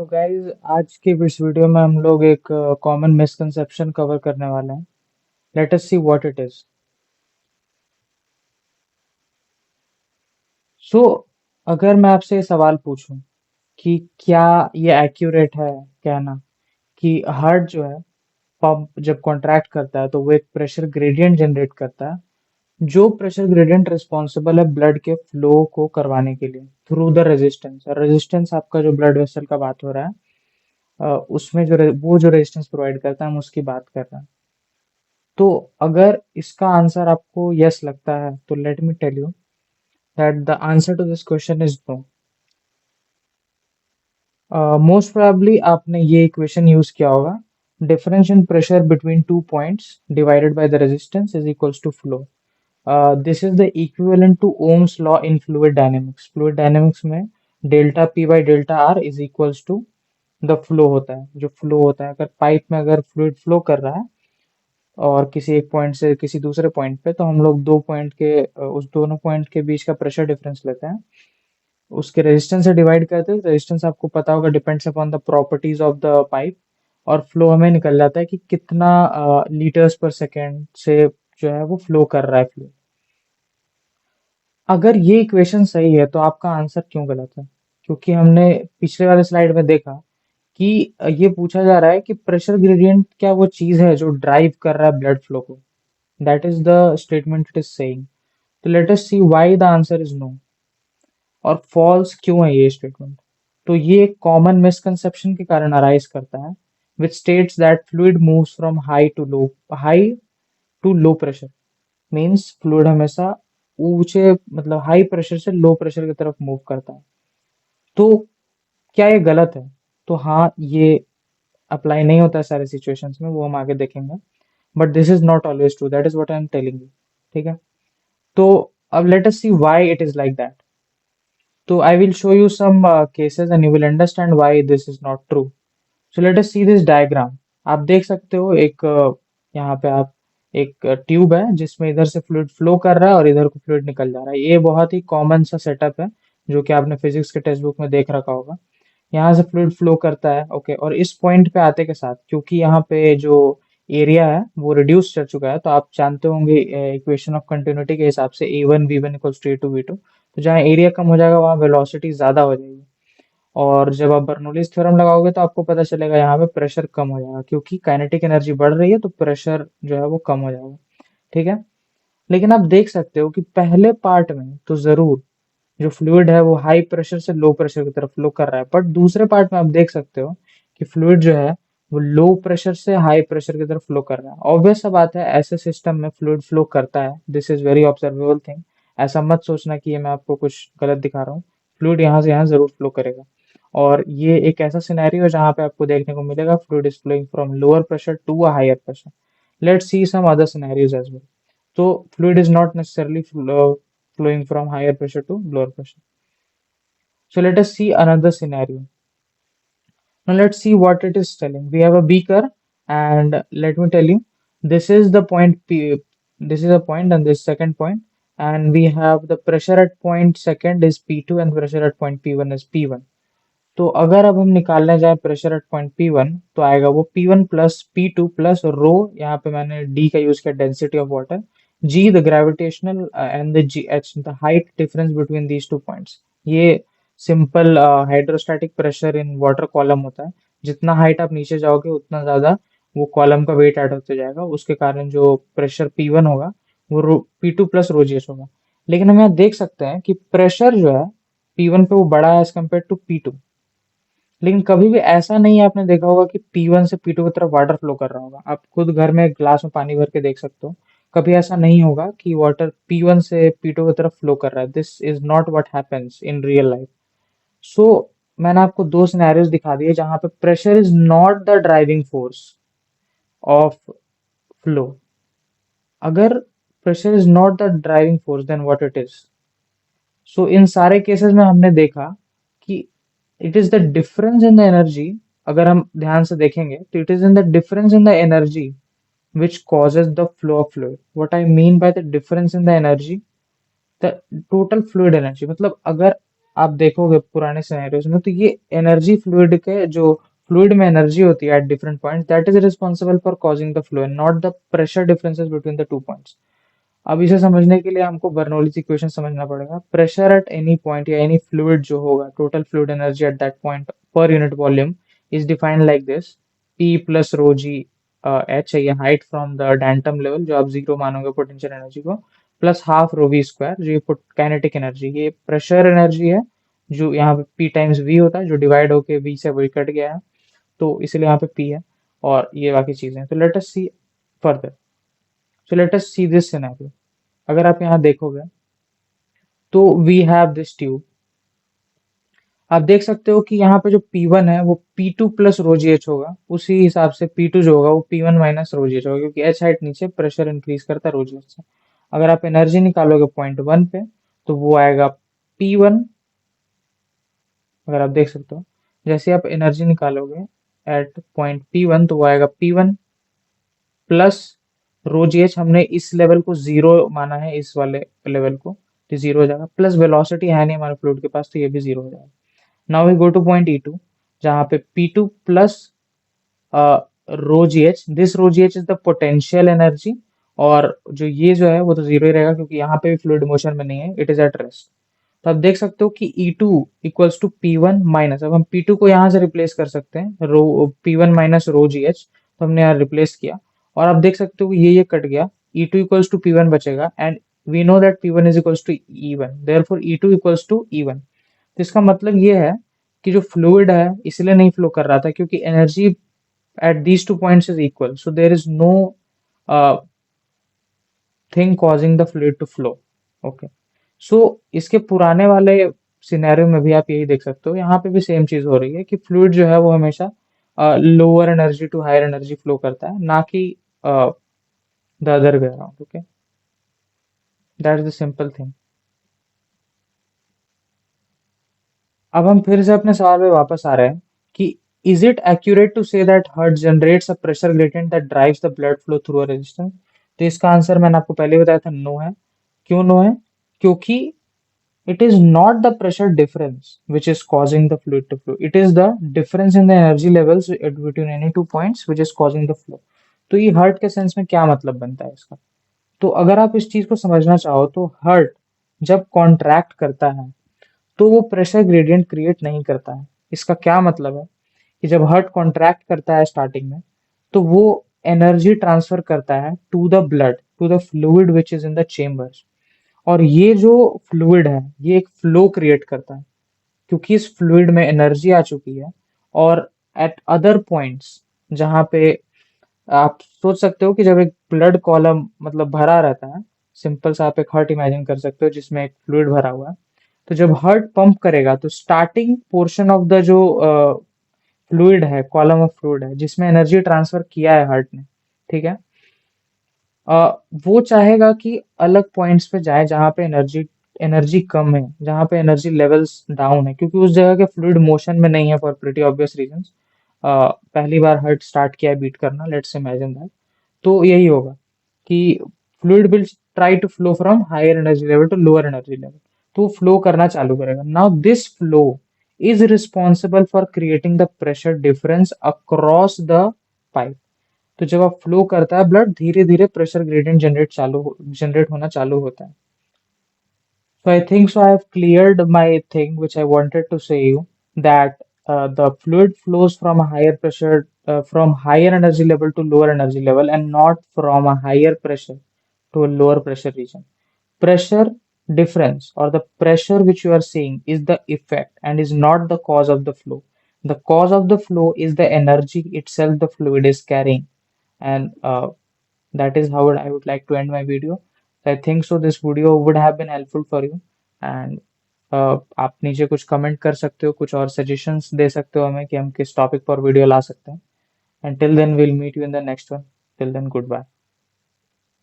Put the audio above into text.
तो गाइज आज के इस वीडियो में हम लोग एक कॉमन मिसकंसेप्शन कवर करने वाले हैं। Let us see what it is. So अगर मैं आपसे ये सवाल पूछूं कि क्या ये एक्यूरेट है कहना कि हार्ट जो है पंप जब कॉन्ट्रैक्ट करता है तो वो एक प्रेशर ग्रेडियंट जनरेट करता है जो प्रेशर ग्रेडियंट रिस्पॉन्सिबल है ब्लड के फ्लो को करवाने के लिए थ्रू द रेजिस्टेंस। और रेजिस्टेंस आपका जो ब्लड वेसल का बात हो रहा है, उसमें वो जो रेजिस्टेंस प्रोवाइड करता है हम उसकी बात कर रहे हैं। तो अगर इसका आंसर आपको यस लगता है तो let me tell you that the answer to this question is no. Most probably आपने ये इक्वेशन यूज किया होगा, difference in pressure between two points divided by the resistance is equals to flow. This is the equivalent to Ohm's law in fluid dynamics. Fluid dynamics में delta P by delta R is equals to the flow होता है। जो flow होता है, अगर pipe में अगर fluid flow कर रहा है और किसी एक पॉइंट से किसी दूसरे पॉइंट पे, तो हम लोग दो पॉइंट के उस दोनों पॉइंट के बीच का प्रेशर डिफरेंस लेते हैं, उसके रेजिस्टेंस से डिवाइड करते हैं। रेजिस्टेंस आपको पता होगा depends upon the properties of the pipe, और फ्लो हमें निकल जाता है कि कितना लीटर्स पर सेकेंड से जो है वो फ्लो कर रहा है फ्लो। अगर ये इक्वेशन सही है तो आपका आंसर क्यों गलत है? क्योंकि हमने पिछले वाले स्लाइड में देखा कि ये पूछा जा रहा है कि प्रेशर ग्रेडियंट क्या वो चीज है जो ड्राइव कर रहा है ब्लड फ्लो को। That is the statement it is saying. तो let us see why the answer is no, और false क्यों है ये स्टेटमेंट। तो ये एक कॉमन मिसकंसेप्शन के कारण अराइज करता है, which states that fluid moves from high to low pressure। Means fluid हमेशा ऊंचे मतलब हाई प्रेशर से लो प्रेशर की तरफ मूव करता है। तो क्या ये गलत है? तो हाँ, ये अप्लाई नहीं होता है सारे सिचुएशंस में, वो हम आगे देखेंगे। But this is not always true, that is what I am telling you. ठीक है, तो अब let us see why it is like that. तो I will show you some cases and you will understand why this is not true. So let us see this diagram. आप देख सकते हो एक यहाँ पे आप एक ट्यूब है जिसमें इधर से फ्लूइड फ्लो कर रहा है और इधर को फ्लूइड निकल जा रहा है। ये बहुत ही कॉमन सा सेटअप है जो कि आपने फिजिक्स के टेक्स्ट बुक में देख रखा होगा। यहाँ से फ्लूइड फ्लो करता है, ओके, और इस पॉइंट पे आते के साथ क्योंकि यहाँ पे जो एरिया है वो रिड्यूस कर चुका है, तो आप जानते होंगे इक्वेशन ऑफ कंटिन्यूटी के हिसाब से A1 V1 equals to A2 V2। तो जहाँ एरिया कम हो जाएगा वहाँ वेलोसिटी ज्यादा हो जाएगी, और जब आप बर्नौलीज थ्योरम लगाओगे तो आपको पता चलेगा यहाँ पे प्रेशर कम हो जाएगा, क्योंकि काइनेटिक एनर्जी बढ़ रही है तो प्रेशर जो है वो कम हो जाएगा। ठीक है, लेकिन आप देख सकते हो कि पहले पार्ट में तो जरूर जो फ्लूइड है वो हाई प्रेशर से लो प्रेशर की तरफ फ्लो कर रहा है, बट दूसरे पार्ट में आप देख सकते हो कि फ्लूइड जो है वो लो प्रेशर से हाई प्रेशर की तरफ फ्लो कर रहा है। ऑब्वियस सा बात है, ऐसे सिस्टम में फ्लूइड फ्लो करता है, this is very observable thing. ऐसा मत सोचना कि ये मैं आपको कुछ गलत दिखा रहा हूँ, फ्लूइड यहाँ से यहाँ जरूर फ्लो करेगा। और ये एक ऐसा सिनेरियो है जहाँ पे आपको देखने को मिलेगा fluid is flowing from lower pressure to a higher pressure. Let's see some other scenarios as well. So fluid is not necessarily flowing from higher pressure to lower pressure. So let us see another scenario. Now let's see what it is telling. We have a beaker, and let me tell you, this is the point P. This is a point and this second point, and we have the pressure at point second is P2 and pressure at point P1 is P1। तो अगर अब हम निकालने जाए pressure at point P1 तो आएगा वो P1 plus P2 plus रो, यहाँ पे मैंने D का यूज किया, density of water, G the gravitational and the G H the height difference between these two points. ये simple hydrostatic pressure in water column होता है। जितना हाइट आप नीचे जाओगे उतना ज्यादा वो कॉलम का वेट ऐड होते जाएगा, उसके कारण जो प्रेशर P1 होगा वो P2 plus rho g H होगा। लेकिन हम यहाँ देख सकते हैं कि प्रेशर जो है P1 पे वो बड़ा है एज कम्पेयर टू P2। लेकिन कभी भी ऐसा नहीं है, आपने देखा होगा कि P1 से P2 की तरफ वाटर फ्लो कर रहा होगा। आप खुद घर में एक ग्लास में पानी भर के देख सकते हो, कभी ऐसा नहीं होगा कि वाटर P1 से P2 की तरफ फ्लो कर रहा है। This is not what happens in real life. So मैंने आपको दो सिनेरियोज दिखा दिए जहां पे pressure is not the driving force of flow. अगर pressure is not the driving force then what it is. So in सारे केसेस में हमने देखा कि it is the difference in the energy. अगर हम ध्यान से देखेंगे तो it is in the difference in the energy which causes the flow of fluid. What I mean by the difference in the energy, the total fluid energy, मतलब अगर आप देखोगे पुराने सिनेरियोज में, तो ये एनर्जी फ्लूइड के जो फ्लूइड में एनर्जी होती है at different point, that is responsible for causing the flow and not the pressure differences between the two points. अब इसे समझने के लिए हमको बर्नौलीज इक्वेशन समझना पड़ेगा। प्रेशर एट एनी पॉइंट या एनी फ्लूइड जो होगा, total fluid energy at that point per unit volume is defined like this: P plus rho g h है ये height from the datum level, जो आप zero मानोगे पोटेंशियल एनर्जी को, plus half rho v square जो ये kinetic energy, ये pressure energy है जो यहाँ पे P टाइम्स V होता है, जो डिवाइड होके V से वही कट गया है, तो इसलिए यहाँ पे P है, और ये बाकी चीजें। तो let us see further. So let us see this scenario. अगर आप यहाँ देखोगे तो वी हैव दिस ट्यूब। आप देख सकते हो कि यहाँ पे जो P1 है वो P2 plus rho g H होगा, उसी हिसाब से P2 जो होगा वो P1 minus rho g H होगा, क्योंकि एच हाइट नीचे प्रेशर इंक्रीज करता है रो जी एच से। अगर आप एनर्जी निकालोगे पॉइंट वन पे तो वो आएगा P1। अगर आप देख सकते हो, जैसे आप एनर्जी निकालोगे एट पॉइंट P1 तो वो आएगा P1 plus rho g H, हमने इस लेवल को जीरो माना है, इस वाले लेवल को, तो जीरो हो जाएगा, प्लस वेलोसिटी है नहीं हमारे फ्लूइड के पास तो ये भी जीरो हो जाएगा। Now we go to point E2 जहां पे P2 plus rho g h, this rho g h is the potential energy, और जो ये जो है वो तो जीरो ही रहेगा क्योंकि यहाँ पे भी फ्लूइड मोशन में नहीं है, इट इज एट रेस्ट। तो आप देख सकते हो कि E2 equals to P1 minus, अब हम P2 को यहाँ से रिप्लेस कर सकते हैं, रो P1 minus rho g H, तो हमने यहाँ रिप्लेस किया, और आप देख सकते हो कि ये कट गया, E2 इक्वल्स टू P1 बचेगा, and we know that P1 is equals to E1, therefore E2 equals to E1। तो इसका मतलब ये है कि जो फ्लूइड है इसलिए नहीं फ्लो कर रहा था क्योंकि energy at these two points is equal, so there is no thing causing the fluid to flow. Okay, so इसके पुराने वाले सिनेरियो में भी आप यही देख सकते हो, यहाँ पे भी सेम चीज हो रही है कि फ्लूइड जो है वो हमेशा lower energy to higher energy flow करता है, ना कि the other way around. Okay, that is the simple thing. अब हम फिर से अपने सवाल पे वापस आ रहे हैं कि is it accurate to say that heart generates a pressure gradient that drives the blood flow through a resistance? तो इसका आंसर मैंने आपको पहले ही बताया था, नो है। क्यों नो है? क्योंकि it is not the pressure difference which is causing the fluid to flow, it is the difference in the energy levels between any two points which is causing the flow। तो ये hurt के sense में क्या मतलब बनता है इसका? तो अगर आप इस चीज को समझना चाहो तो हर्ट जब कॉन्ट्रैक्ट करता है तो वो प्रेशर ग्रेडियंट क्रिएट नहीं करता है। इसका क्या मतलब है कि जब हर्ट कॉन्ट्रैक्ट करता है स्टार्टिंग में तो वो एनर्जी ट्रांसफर करता है to the blood, to the fluid which is in the chambers, और ये जो फ्लूइड है ये एक फ्लो क्रिएट करता है क्योंकि इस फ्लूइड में एनर्जी आ चुकी है। और एट अदर पॉइंट्स जहाँ पे आप सोच सकते हो कि जब एक ब्लड कॉलम मतलब भरा रहता है, सिंपल सा आप एक हार्ट इमेजिन कर सकते हो जिसमें एक फ्लूइड भरा हुआ है, तो जब हार्ट पंप करेगा तो स्टार्टिंग पोर्शन ऑफ द जो फ्लूइड है, कॉलम ऑफ फ्लूइड है जिसमें एनर्जी ट्रांसफर किया है हार्ट ने, ठीक है, वो चाहेगा कि अलग पॉइंट्स पे जाए जहाँ पे एनर्जी एनर्जी कम है, जहाँ पे एनर्जी लेवल्स डाउन है, क्योंकि उस जगह के फ्लूइड मोशन में नहीं है फॉर प्रीटी ऑब्वियस रीजंस। पहली बार हार्ट स्टार्ट किया है बीट करना, लेट्स इमेजिन दैट, तो यही होगा कि fluid will try to flow from higher energy level to lower energy level, तो फ्लो करना चालू करेगा। Now this flow is responsible for creating the pressure difference across the pipe. तो जब आप फ्लो करता है ब्लड, धीरे धीरे प्रेशर ग्रेडियंट जनरेट होना चालू होता है। So I think so I have cleared my thing which I wanted to say you, that the fluid flows from a higher pressure, from higher energy level to lower energy level, and not from a higher pressure to a lower pressure region. Pressure difference or the pressure which you are seeing is the effect and is not the cause of the flow. The cause of the flow is the energy itself the fluid is carrying, and that is how I would like to end my video. So I think so this video would have been helpful for you, and आप नीचे कुछ comment कर सकते हो, कुछ और suggestions दे सकते हो हमें कि हम किस टॉपिक पर वीडियो ला सकते हैं। And till then will meet you in the next one. Till then good bye.